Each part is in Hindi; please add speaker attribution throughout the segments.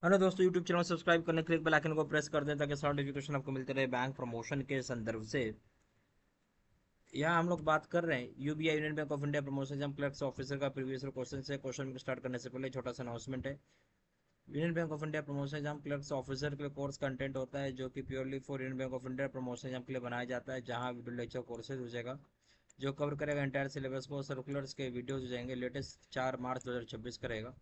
Speaker 1: हेलो दोस्तों, यूट्यूब चैनल सब्सक्राइब करने के लिए बेल आइकन को प्रेस कर दें ताकि सारा नोटिफिकेशन आपको मिलते रहे बैंक प्रमोशन के संदर्भ से। यहाँ हम लोग बात कर रहे हैं UBI union bank of India promotion exam clerks officer का प्रीवियस क्वेश्चन से। क्वेश्चन स्टार्ट करने से पहले छोटा सा अनाउंसमेंट है। Union bank of India promotion exam clerks officer के लिए कोर्स कंटेंट होता है जो कि purely for union bank of India promotion exam के लिए बनाया जाता है, जहाँ वीडियो लेक्चर कोर्सेज हो जाएगा जो कवर करेगा एंटायर सिलेबस को। सर्कुलर्स के वीडियोज हो जाएंगे, लेटेस्ट 4 मार्च 2026 करेगा।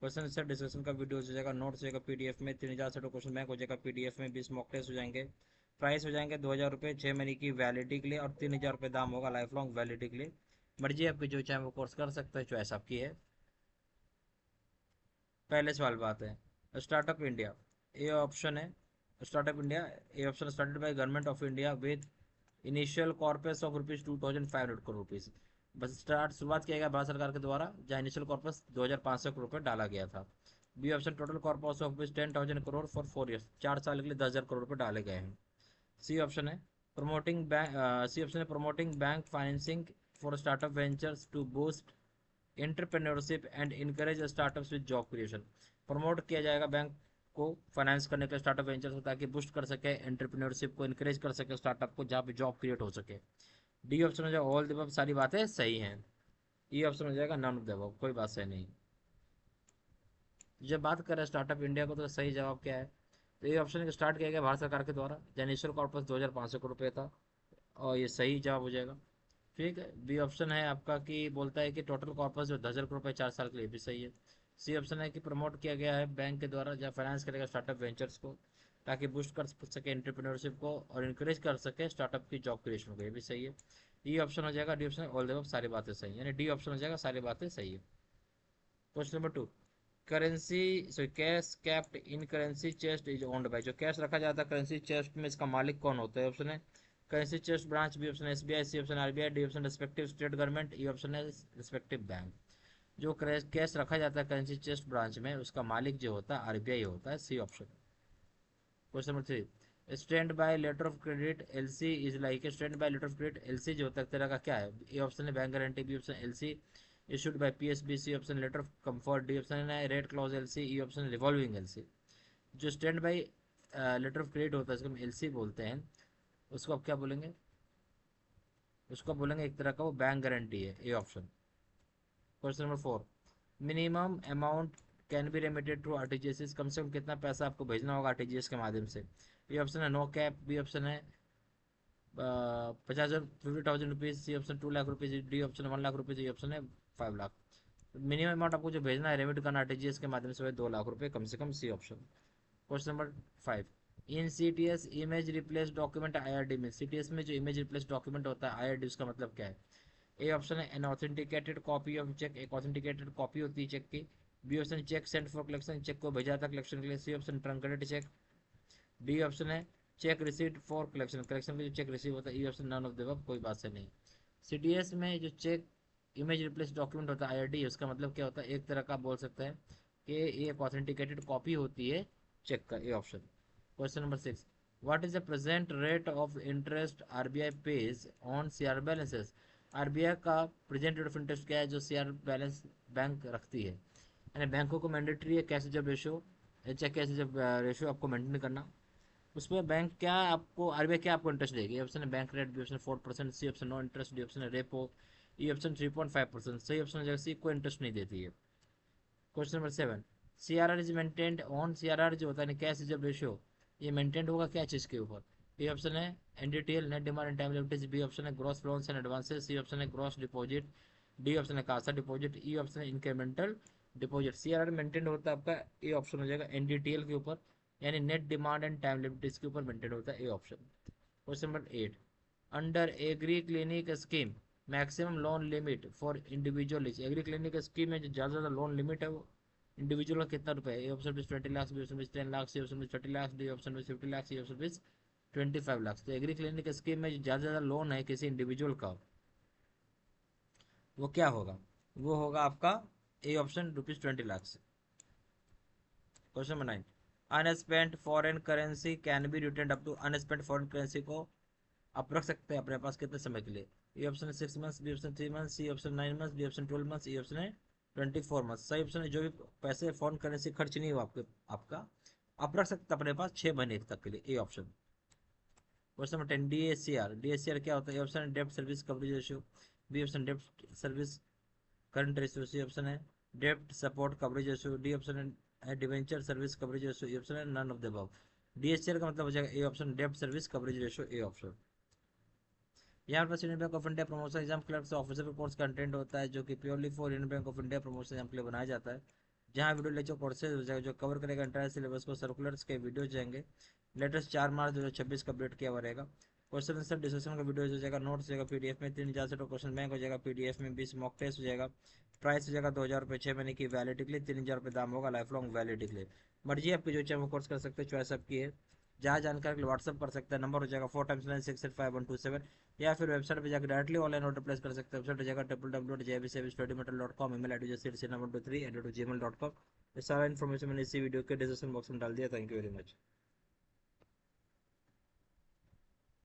Speaker 1: क्वेश्चन से डिस्कशन का वीडियो हो जाएगा, नोट्स हो जाएगा पीडीएफ में, 3000 से क्वेश्चन बैंक हो जाएगा पीडीएफ में, 20 मॉक टेस्ट हो जाएंगे। प्राइस हो जाएंगे 2000 रुपये 6 महीने की वैलिडिटी के लिए, और 3000 रुपये दाम होगा लाइफ लॉन्ग वैलिडिटी के लिए। मर्जी आपकी, जो चाहे वो कोर्स कर सकते हैं, चॉइस आपकी है। पहले सवाल बात है स्टार्टअप इंडिया, ए ऑप्शन है। Startup India A option started by government of India with initial corpus of rupees 2500 crore rupees. बस शुरुआत किया गया भारत सरकार के द्वारा, जहाँ इनिशियल कॉर्पस 2500 करोड़ रुपये डाला गया था। B option total corpus of rupees 10,000 crore for 4 years, 4 साल के लिए 10,000 करोड़ रुपये डाले गए हैं। सी ऑप्शन है प्रमोटिंग बैंक, सी ऑप्शन है promoting bank financing for startup ventures to boost entrepreneurship and encourage startups with job creation. Promote किया जाएगा बैंक को फाइनेंस करने के स्टार्टअप वेंचर्स को, ताकि बूस्ट कर सके एंटरप्रेन्योरशिप को, इनकरेज कर सके स्टार्टअप को, जहाँ पे जॉब क्रिएट हो सके। डी ऑप्शन हो जाएगा ऑल द अबव, सारी बातें सही हैं। ई ऑप्शन हो जाएगा नन ऑफ द अबव, कोई बात सही नहीं। जब बात करें स्टार्टअप इंडिया को, तो सही जवाब क्या है? तो ये ऑप्शन स्टार्ट किया गया भारत सरकार के द्वारा, जहाँ इनिशियल कॉर्पस 2500 करोड़ रुपये था, और ये सही जवाब हो जाएगा। ठीक है, बी ऑप्शन है आपका कि बोलता है कि टोटल कॉर्पस जो 10,000 करोड़ रुपये 4 साल के लिए, भी सही है। सी ऑप्शन है कि प्रमोट किया गया है बैंक के द्वारा, जहाँ फाइनेंस करेगा स्टार्टअप वेंचर्स को, ताकि बूस्ट कर सके एंटरप्रेन्योरशिप को और इंकरेज कर सके स्टार्टअप की जॉब क्रिएशन को, ये भी सही है। ई ऑप्शन हो जाएगा, डी ऑप्शन ऑल द सारी बातें सही है, यानी डी ऑप्शन हो जाएगा सारी बातें सही है। Question number 2, currency sorry cash kept in currency chest is owned by. जो कैश रखा जाता है करेंसी चेस्ट में, इसका मालिक कौन होता है? ऑप्शन है currency chest branch, B option SBI, C option RBI, D option respective state government, E option है रिस्पेक्टिव बैंक। जो कैश रखा जाता है करेंसी चेस्ट ब्रांच में, उसका मालिक जो होता है आरबीआई होता है, C option. Question number 3, stand by letter of credit LC is like. Stand by letter of credit LC जो होता है तरह का क्या है? ए ऑप्शन है bank guarantee, B option LC issued by PSB, C option letter of comfort, D option है rate clause LC, E option revolving LC. जो stand by letter of credit होता है, इसको हम एलसी बोलते हैं, उसको आप क्या बोलेंगे? उसको बोलेंगे एक तरह का वो बैंक गारंटी है, A option. Question number 4, minimum amount can be remitted to RTGS. कम से कम कितना पैसा आपको भेजना होगा आरटीजीएस के माध्यम से? ये ऑप्शन है नो कैप, बी ऑप्शन है 50,000 50,000 rupees, C option 2 lakh rupees, D option 1 lakh rupees, ये ऑप्शन है 5 लाख। मिनिमम अमाउंट आपको जो भेजना है रेमिट करना आरटीजीएस के माध्यम से, वह 2 लाख रुपये कम से कम, C option. Question number 5, in CTS image replace document IRD में। सीटीएस में जो इमेज रिप्लेस डॉक्यूमेंट होता है आईआरडी, उसका मतलब क्या है? ए ऑप्शन है an authenticated copy of cheque, एक ऑथेंटिकेटेड कॉपी होती है चेक की। B option cheque sent for collection, cheque को भेजा था कलेक्शन के लिए, C option truncated cheque. D option है cheque receipt for collection, collection के जो चेक रिसीव होता है, E option none of the above, कोई बात से नहीं। सीटीएस में जो चेक इमेज रिप्लेस डॉक्यूमेंट होता है आईआरडी, उसका मतलब क्या होता है? एक तरह का आप बोल सकते हैं कि ये एक ऑथेंटिकेटेड कॉपी होती है चेक का, ए option. Question number 6, what is the present rate of interest RBI page on CR balances. RBI का प्रेजेंट रेट ऑफ इंटरेस्ट क्या है जो सीआर बैलेंस बैंक रखती है? यानी बैंकों को मैंडेटरी है कैश जब रेशियो, चेक कैश जब रेशियो आपको मेंटेन करना। उसमें बैंक क्या आपको, आरबीआई क्या आपको इंटरेस्ट देगी? ऑप्शन है bank rate, B option 4%, C option no interest, D option है रेपो, ई ऑप्शन 3.5%। सही ऑप्शन जगह सी, कोई इंटरेस्ट नहीं देती है। Question number 7, C R R is maintained on, C R R जो होता है कैश रिजर्व रेशियो, ये मेंटेन्ड होगा क्या चीज़ के ऊपर? ए ऑप्शन है NDTL net demand and time liabilities, B option है gross loans and advances, C option है ग्रॉस डिपॉजिट, डी ऑप्शन है कासा डिपॉजिट, ई ऑप्शन है incremental deposit. C R R maintain होता है आपका, ए ऑप्शन हो जाएगा एनडीटीएल के ऊपर, यानी नेट डिमांड एंड टाइम लिमिटेज के ऊपर मेंटेन होता है, A option. Question number 8, under agree clinic scheme maximum loan limit for individual is. Agree clinic scheme में जो ज़्यादा ज़्यादा लोन लिमिट है वो इंडिविजुअल का कितना रुपए है? ए ऑप्शन में 20 लाख, बी ऑप्शन में 10 लाख, सी ऑप्शन में 30 लाख, डी ऑप्शन में 50 लाख, सी ऑप्शन में 25 लाख। तो एग्री क्लिनिक स्कीम में जो ज़्यादा ज़्यादा लोन है किसी इंडिविजुअल का, वो क्या होगा? वो होगा आपका ए ऑप्शन ₹20 लाख से। Question number 9, unspent foreign currency can be return up to. Unspent foreign currency को आप रख सकते हैं अपने पास कितने समय के लिए? ए ऑप्शन है 6 months, B option 3 months, C option 9 months, D option 12 months, E option है 24 मंथ सही ऑप्शन है। जो भी पैसे फोन करने से खर्च नहीं हुआ आपका आप रख सकते अपने पास 6 महीने तक के लिए, ए ऑप्शन। Question number 10, डीएससीआर। डीएससीआर क्या होता है? ए ऑप्शन है डेप्ट service coverage ratio, B option डेप्ट सर्विस करंट रेशियो, सी ऑप्शन है डेप्ट support coverage ratio, D option है डिवेंचर सर्विस कवरेज रेशियो, ए ऑप्शन है नन ऑफ द अबव। डीएससीआर का मतलब हो जाएगा A option dept service coverage ratio, A option. यहाँ पर union bank of India promotion exam clerk से ऑफिसर का कोर्स कंटेंट होता है जो कि purely for union bank of India promotion exam के लिए बनाया जाता है। जहाँ वीडियो लेक्चर कोर्सेज हो जाएगा जो कवर करेगा इंटायर सिलेबस को, सर्कुलर्स के वीडियो जाएंगे। लेटेस्ट 4 मार्च 2026 का अपडेट किया हुआ रहेगा। क्वेश्चन आंसर डिस्कशन का वीडियो हो जाएगा, नोट्स हो जाएगा पीडीएफ में, 3,000 से क्वेश्चन बैंक हो जाएगा पीडीएफ में, 20 मॉक टेस्ट हो जाएगा। प्राइस हो जाएगा 2,000 रुपये 6 महीने की वैलिडिटी के लिए, 3,000 रुपये दाम होगा लाइफ लॉन्ग वैलिडिटी के लिए। मर्जी आपकी जो चाहे वो कोर्स कर सकते हैं, चॉइस आपकी है। जहाँ जानकारी के लिए व्हाट्सअप कर सकते हैं, नंबर हो जाएगा 4x9685127, या फिर वेबसाइट पे जाकर डायरेक्टली ऑनलाइन ऑर्डर प्लेस कर सकते हैं। वेबसाइट हो जाएगा www.jbcstudymetal.com, email ID जो sirsin123@gmail.com। ये सारा इन्फॉर्मेशन मैंने इसी वीडियो के डिस्क्रिप्शन बॉक्स में डाल दिया। Thank you very much.